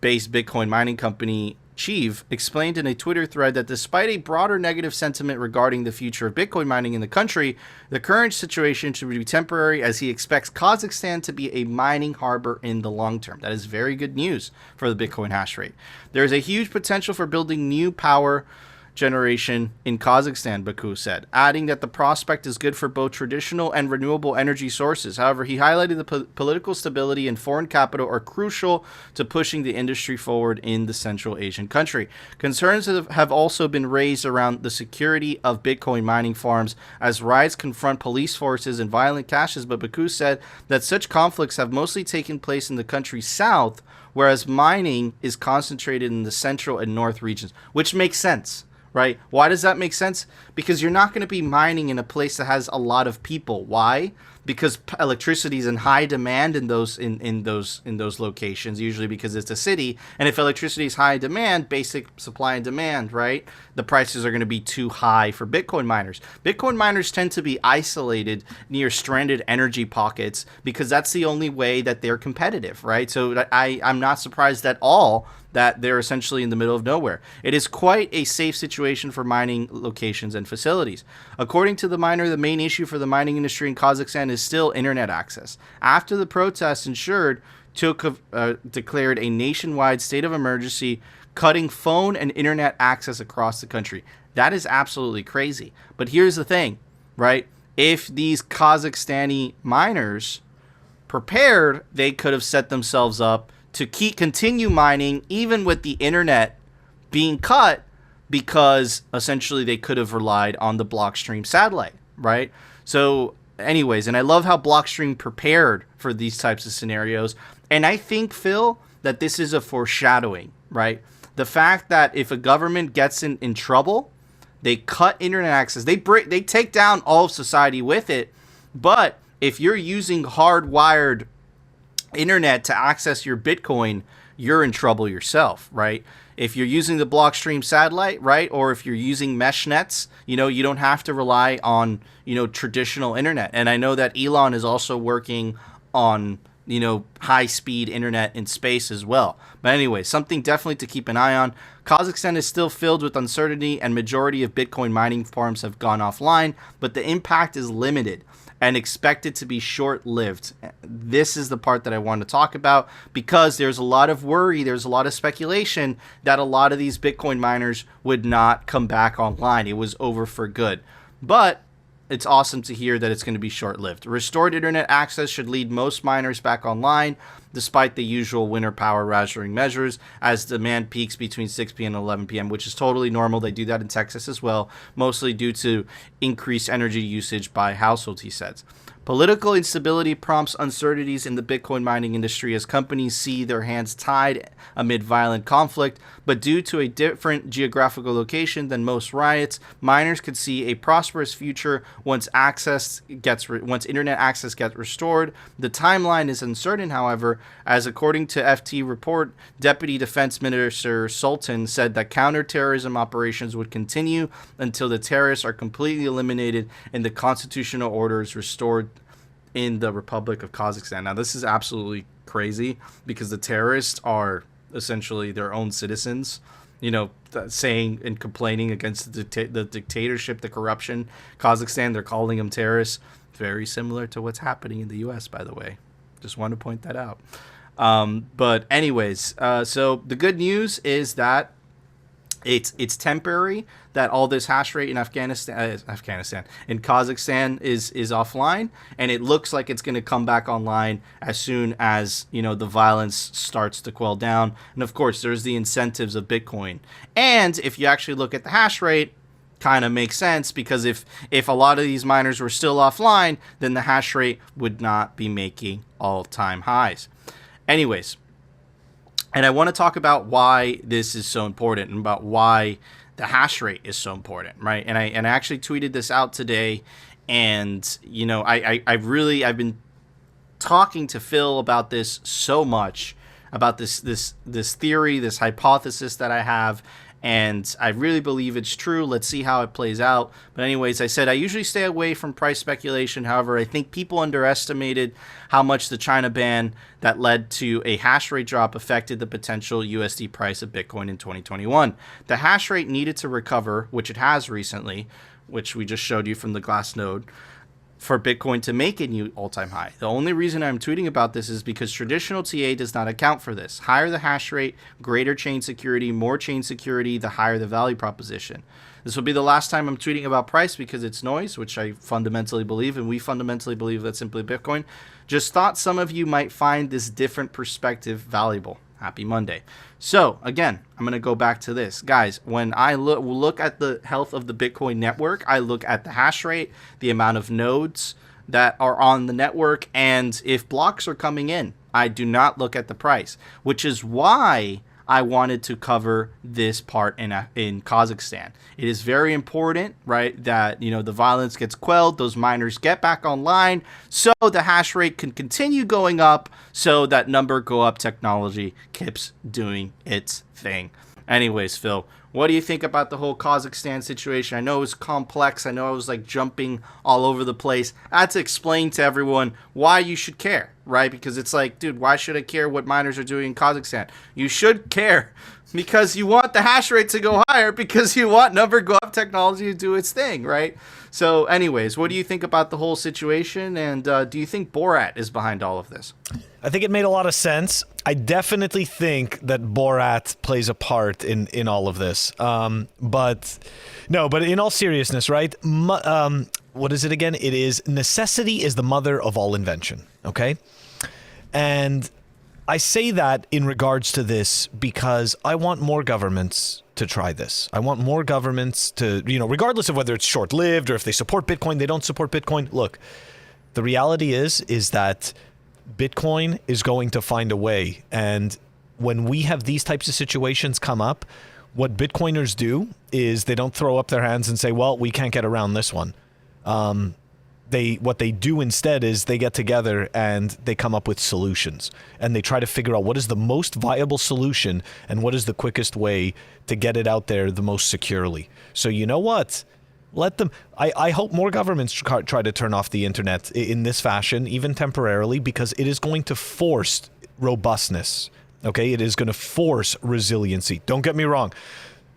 based Bitcoin mining company Chief, explained in a Twitter thread that despite a broader negative sentiment regarding the future of Bitcoin mining in the country, the current situation should be temporary as he expects Kazakhstan to be a mining harbor in the long term. That is very good news for the Bitcoin hash rate. There is a huge potential for building new power generation in Kazakhstan, Baku said, adding that the prospect is good for both traditional and renewable energy sources. However, he highlighted the political stability and foreign capital are crucial to pushing the industry forward in the Central Asian country. Concerns have also been raised around the security of Bitcoin mining farms as riots confront police forces and violent clashes, but Baku said that such conflicts have mostly taken place in the country's south, whereas mining is concentrated in the central and north regions, which makes sense. right? Why does that make sense? Because you're not going to be mining in a place that has a lot of people. Why? Because electricity is in high demand in those locations, usually because it's a city. And if electricity is high demand, basic supply and demand, right? The prices are going to be too high for Bitcoin miners. Bitcoin miners tend to be isolated near stranded energy pockets because that's the only way that they're competitive, right? So I'm not surprised at all that they're essentially in the middle of nowhere. It is quite a safe situation for mining locations and facilities. According to the miner, the main issue for the mining industry in Kazakhstan is still internet access. After the protests ensured, declared a nationwide state of emergency, cutting phone and internet access across the country. That is absolutely crazy. But here's the thing, right? If these Kazakhstani miners prepared, they could have set themselves up to continue mining even with the internet being cut, because essentially they could have relied on the Blockstream satellite, right? So anyways, and I love how Blockstream prepared for these types of scenarios. And I think, Phil, that this is a foreshadowing, right? The fact that if a government gets in trouble, they cut internet access. They take down all of society with it. But if you're using hardwired internet to access your Bitcoin, you're in trouble yourself, right? If you're using the Blockstream satellite, right, or if you're using mesh nets, you don't have to rely on, traditional internet. And I know that Elon is also working on, high-speed internet in space as well. But anyway, something definitely to keep an eye on. Kazakhstan is still filled with uncertainty, and majority of Bitcoin mining farms have gone offline, but the impact is limited and expected to be short-lived. This is the part that I want to talk about, because there's a lot of worry, there's a lot of speculation that a lot of these Bitcoin miners would not come back online. It was over for good. But it's awesome to hear that it's going to be short-lived. Restored internet access should lead most miners back online, despite the usual winter power rationing measures, as demand peaks between 6 p.m. and 11 p.m., which is totally normal. They do that in Texas as well, mostly due to increased energy usage by households, he says. Political instability prompts uncertainties in the Bitcoin mining industry as companies see their hands tied amid violent conflict, but due to a different geographical location than most riots, miners could see a prosperous future once internet access gets restored. The timeline is uncertain, however, as according to FT report, Deputy Defense Minister Sultan said that counterterrorism operations would continue until the terrorists are completely eliminated and the constitutional order is restored in the Republic of Kazakhstan. Now, this is absolutely crazy because the terrorists are essentially their own citizens, saying and complaining against the dictatorship, the corruption. Kazakhstan, they're calling them terrorists. Very similar to what's happening in the U.S., by the way. Just want to point that out. But anyways, so the good news is that it's temporary, that all this hash rate in in Kazakhstan is offline, and it looks like it's going to come back online as soon as the violence starts to quell down. And of course, there's the incentives of Bitcoin. And if you actually look at the hash rate, kind of makes sense, because if a lot of these miners were still offline, then the hash rate would not be making all-time highs. Anyways, and I want to talk about why this is so important and about why the hash rate is so important, right? And I actually tweeted this out today, and I've been talking to Phil about this so much, about this theory, this hypothesis that I have, and I really believe it's true. Let's see how it plays out. But anyways, I said I usually stay away from price speculation. However, I think people underestimated how much the China ban that led to a hash rate drop affected the potential USD price of Bitcoin in 2021. The hash rate needed to recover, which it has recently, which we just showed you from the Glassnode, for Bitcoin to make a new all-time high. The only reason I'm tweeting about this is because traditional TA does not account for this. Higher the hash rate, greater chain security, more chain security, the higher the value proposition. This will be the last time I'm tweeting about price because it's noise, which I fundamentally believe, and we fundamentally believe that's simply Bitcoin. Just thought some of you might find this different perspective valuable. Happy Monday. So again, I'm going to go back to this. Guys, when I look at the health of the Bitcoin network, I look at the hash rate, the amount of nodes that are on the network, and if blocks are coming in. I do not look at the price, which is why I wanted to cover this part in Kazakhstan. It is very important, right, that, you know, the violence gets quelled, those miners get back online, so the hash rate can continue going up, so that number go up technology keeps doing its thing. Anyways, Phil, what do you think about the whole Kazakhstan situation? I know it was complex. I know I was like jumping all over the place. I had to explain to everyone why you should care, right? Because it's like, dude, why should I care what miners are doing in Kazakhstan? You should care because you want the hash rate to go higher, because you want number go up technology to do its thing, right? So anyways, what do you think about the whole situation? And do you think Borat is behind all of this? I think it made a lot of sense. I definitely think that Borat plays a part in all of this. But in all seriousness, right? What is it again? It is necessity is the mother of all invention. Okay. And I say that in regards to this because I want more governments to try this. I want more governments to, you know, regardless of whether it's short-lived or if they support Bitcoin, they don't support Bitcoin. Look, the reality is that Bitcoin is going to find a way. And when we have these types of situations come up, what Bitcoiners do is they don't throw up their hands and say, well, we can't get around this one. What they do instead is they get together and they come up with solutions, and they try to figure out what is the most viable solution and what is the quickest way to get it out there the most securely. So you know what? Let them. I hope more governments try to turn off the internet in this fashion, even temporarily, because it is going to force robustness. Okay, it is going to force resiliency. Don't get me wrong.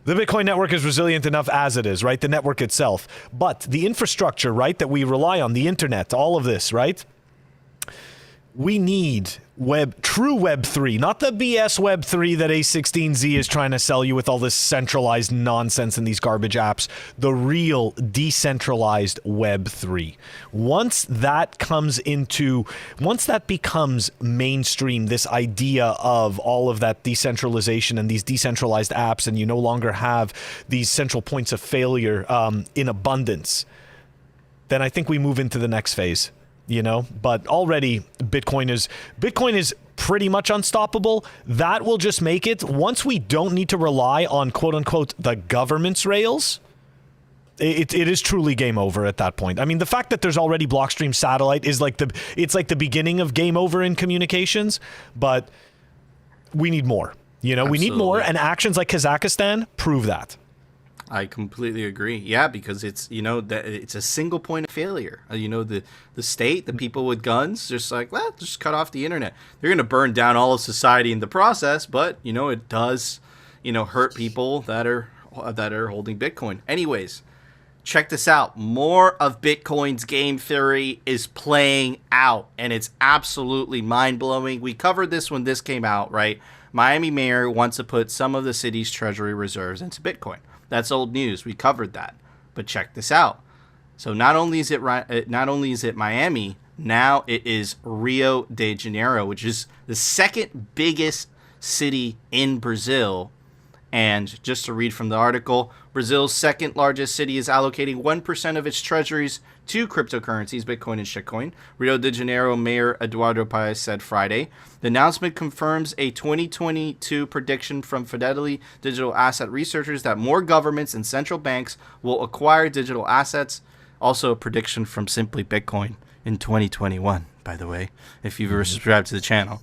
The Bitcoin network is resilient enough as it is, right? The network itself. But the infrastructure, right, that we rely on, the internet, all of this, right? We need true Web 3, not the BS Web 3 that A16Z is trying to sell you with all this centralized nonsense and these garbage apps. The real decentralized Web 3. Once that becomes mainstream, this idea of all of that decentralization and these decentralized apps, and you no longer have these central points of failure in abundance, then I think we move into the next phase. You know, but already Bitcoin is pretty much unstoppable. That will just make it, once we don't need to rely on quote unquote the government's rails, it is truly game over at that point. I mean, the fact that there's already Blockstream satellite is like the beginning of game over in communications, but we need more. You know, Absolutely. We need more, and actions like Kazakhstan prove that. I completely agree. Yeah, because it's, you know, that it's a single point of failure. You know, the state, the people with guns, just like, well, just cut off the internet. They're going to burn down all of society in the process, but, you know, it does, you know, hurt people that are holding Bitcoin. Anyways, check this out. More of Bitcoin's game theory is playing out, and it's absolutely mind-blowing. We covered this when this came out, right? Miami mayor wants to put some of the city's treasury reserves into Bitcoin. That's old news. We covered that. But check this out. So not only is it Miami, now it is Rio de Janeiro, which is the second biggest city in Brazil. And just to read from the article, Brazil's second largest city is allocating 1% of its treasuries to cryptocurrencies, Bitcoin and shitcoin. Rio de Janeiro Mayor Eduardo Paes said Friday. The announcement confirms a 2022 prediction from Fidelity digital asset researchers that more governments and central banks will acquire digital assets. Also a prediction from Simply Bitcoin in 2021. By the way, if you've ever subscribed to the channel.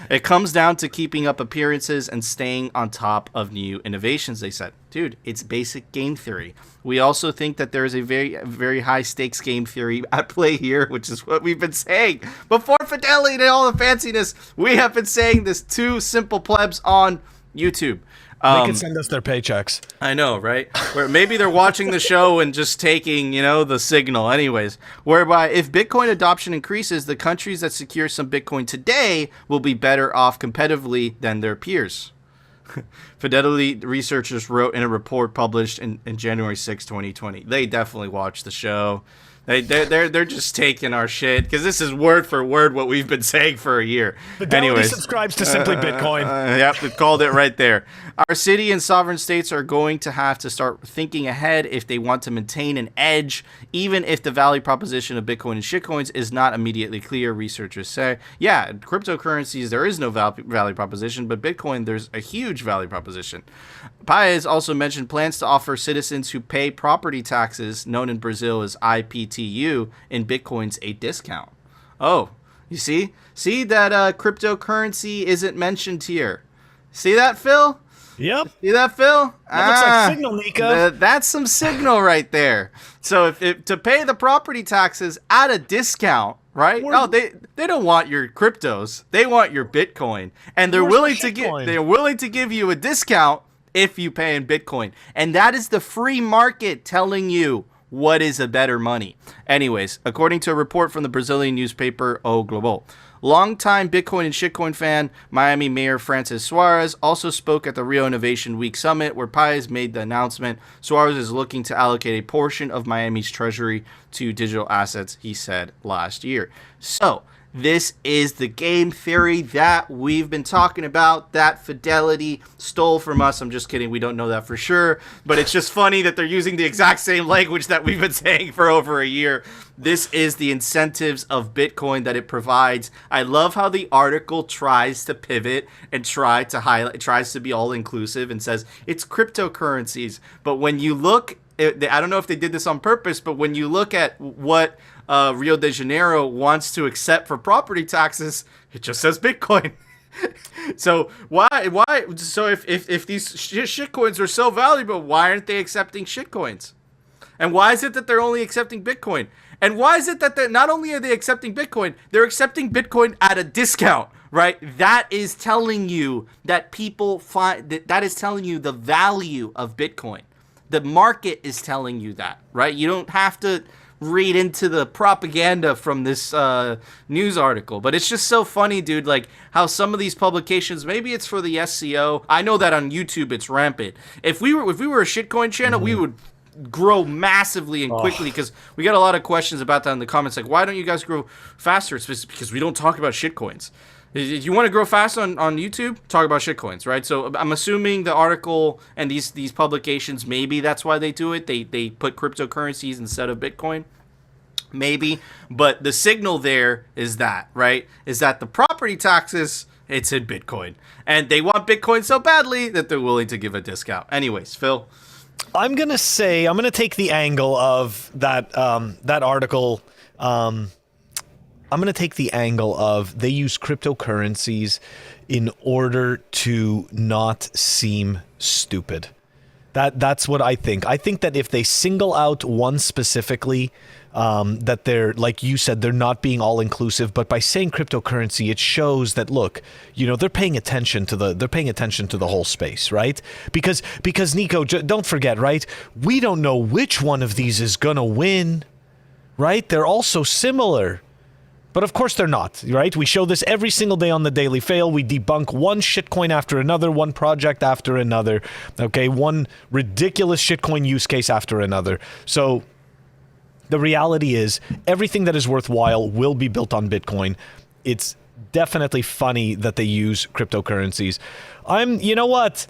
It comes down to keeping up appearances and staying on top of new innovations, they said. Dude, it's basic game theory. We also think that there is a very, very high stakes game theory at play here, which is what we've been saying. Before Fidelity and all the fanciness, we have been saying this to simple plebs on YouTube. They can send us their paychecks. I know, right? Where maybe they're watching the show and just taking, you know, the signal. Anyways, whereby if Bitcoin adoption increases, the countries that secure some Bitcoin today will be better off competitively than their peers. Fidelity researchers wrote in a report published in January 6, 2020. They definitely watched the show. They're just taking our shit because this is word for word what we've been saying for a year. Fidelity subscribes to Simply Bitcoin. Yep, we called it right there. Our city and sovereign states are going to have to start thinking ahead if they want to maintain an edge, even if the value proposition of Bitcoin and shitcoins is not immediately clear, researchers say. Yeah, cryptocurrencies, there is no value proposition, but Bitcoin, there's a huge value proposition. Paez also mentioned plans to offer citizens who pay property taxes, known in Brazil as IPTU, in Bitcoins a discount. Oh, you see? See that cryptocurrency isn't mentioned here. See that, Phil? Yep. See that, Phil? That looks like signal, Nico. That's some signal right there. So if to pay the property taxes at a discount, right? No, they don't want your cryptos. They want your Bitcoin, and they're willing to give you a discount if you pay in Bitcoin. And that is the free market telling you what is a better money. Anyways, according to a report from the Brazilian newspaper O Globo, longtime Bitcoin and shitcoin fan Miami Mayor Francis Suarez also spoke at the Rio Innovation Week Summit, where Paez made the announcement. Suarez is looking to allocate a portion of Miami's treasury to digital assets, he said last year. So, this is the game theory that we've been talking about, that Fidelity stole from us. I'm just kidding. We don't know that for sure. But it's just funny that they're using the exact same language that we've been saying for over a year. This is the incentives of Bitcoin that it provides. I love how the article tries to pivot and tries to be all inclusive and says it's cryptocurrencies. But when you look, I don't know if they did this on purpose, but when you look at what Rio de Janeiro wants to accept for property taxes, it just says Bitcoin. So why? So if these shitcoins are so valuable, why aren't they accepting shitcoins? And why is it that they're only accepting Bitcoin? And why is it that not only are they accepting Bitcoin, they're accepting Bitcoin at a discount, right? That is telling you that people find that is telling you the value of Bitcoin. The market is telling you that, right? You don't have to read into the propaganda from this news article, but it's just so funny, dude, like how some of these publications, maybe it's for the SEO. I know that on YouTube it's rampant. If we were a shitcoin channel, we would grow massively and quickly, because we got a lot of questions about that in the comments, like, why don't you guys grow faster? It's because we don't talk about shitcoins. If you want to grow fast on YouTube, talk about shitcoins, right? So I'm assuming the article and these publications, maybe that's why they do it. They put cryptocurrencies instead of Bitcoin, maybe. But the signal there is that, right? Is that the property taxes, it's in Bitcoin. And they want Bitcoin so badly that they're willing to give a discount. Anyways, Phil. I'm going to take the angle of that article. I'm going to take the angle of they use cryptocurrencies in order to not seem stupid. That's what I think. I think that if they single out one specifically, that they're, like you said, they're not being all inclusive, but by saying cryptocurrency, it shows that, look, they're paying attention to the whole space, right? Because Nico, don't forget, right? We don't know which one of these is going to win, right? They're all so similar. But of course they're not, right? We show this every single day on the Daily Fail. We debunk one shitcoin after another, one project after another, okay? One ridiculous shitcoin use case after another. So the reality is everything that is worthwhile will be built on Bitcoin. It's definitely funny that they use cryptocurrencies. You know what?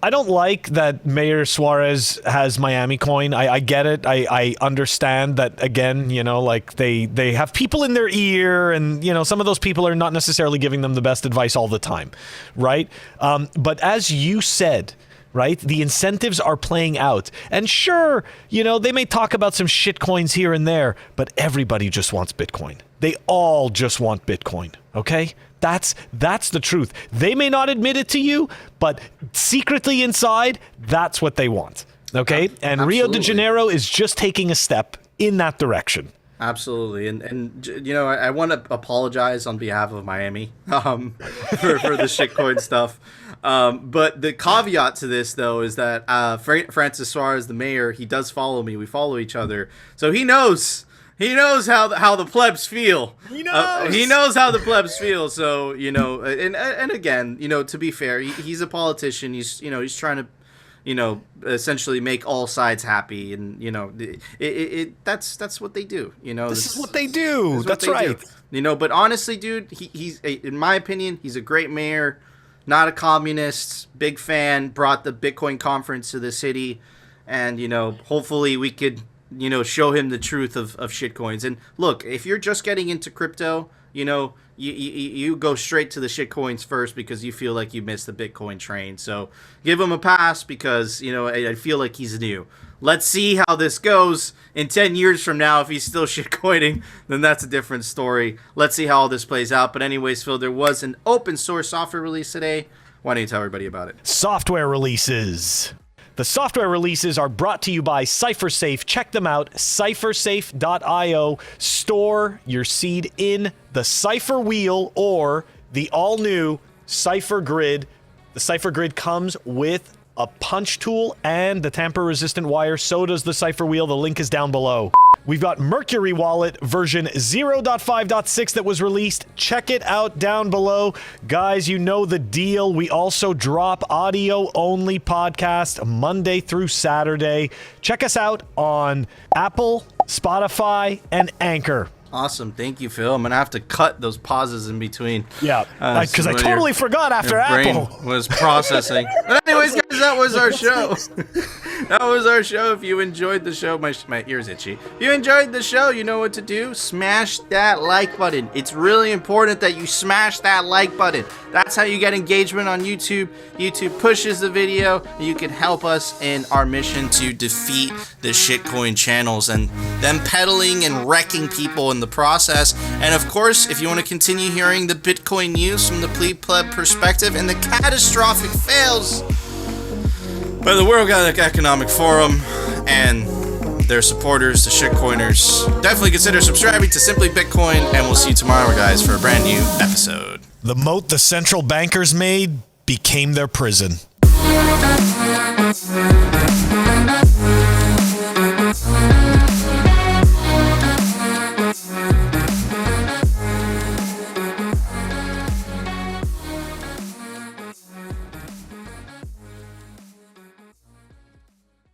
I don't like that Mayor Suarez has Miami coin. I get it. I understand that, again, like they have people in their ear, and, some of those people are not necessarily giving them the best advice all the time, right? But as you said, right, the incentives are playing out. And sure, they may talk about some shit coins here and there, but everybody just wants Bitcoin. They all just want Bitcoin, okay? That's the truth. They may not admit it to you, but secretly inside, that's what they want. Okay? And absolutely. Rio de Janeiro is just taking a step in that direction. Absolutely. And I want to apologize on behalf of Miami for the shitcoin stuff. But the caveat to this, though, is that Francis Suarez, the mayor, he does follow me. We follow each other. So he knows. He knows how the plebs feel. He knows how the plebs feel. So, and again, to be fair, he's a politician. He's trying to, essentially make all sides happy, and that's what they do. This is what they do. That's right. But honestly, dude, he's in my opinion, he's a great mayor, not a communist, big fan, brought the Bitcoin conference to the city, and hopefully we could show him the truth of shitcoins. And look, if you're just getting into crypto, you go straight to the shitcoins first because you feel like you missed the Bitcoin train. So give him a pass because, I feel like he's new. Let's see how this goes in 10 years from now. If he's still shitcoining, then that's a different story. Let's see how all this plays out. But anyways, Phil, there was an open source software release today. Why don't you tell everybody about it? Software releases. The software releases are brought to you by CipherSafe. Check them out, cyphersafe.io. Store your seed in the Cypher Wheel or the all-new Cypher Grid. The Cypher Grid comes with a punch tool and the tamper-resistant wire. So does the Cypher Wheel. The link is down below. We've got Mercury Wallet version 0.5.6 that was released. Check it out down below. Guys, you know the deal. We also drop audio-only podcast Monday through Saturday. Check us out on Apple, Spotify, and Anchor. Awesome. Thank you, Phil. I'm going to have to cut those pauses in between. Yeah, because I totally forgot after Apple was processing. But anyways, guys, that was our show. That was our show. If you enjoyed the show, my ear's itchy. If you enjoyed the show, you know what to do. Smash that like button. It's really important that you smash that like button. That's how you get engagement on YouTube. YouTube pushes the video, and you can help us in our mission to defeat the shitcoin channels and them peddling and wrecking people in the process. And of course, if you want to continue hearing the Bitcoin news from the plebe-pleb perspective and the catastrophic fails by the World Economic Forum and their supporters, the shitcoiners, definitely consider subscribing to Simply Bitcoin, and we'll see you tomorrow, guys, for a brand new episode. The moat the central bankers made became their prison.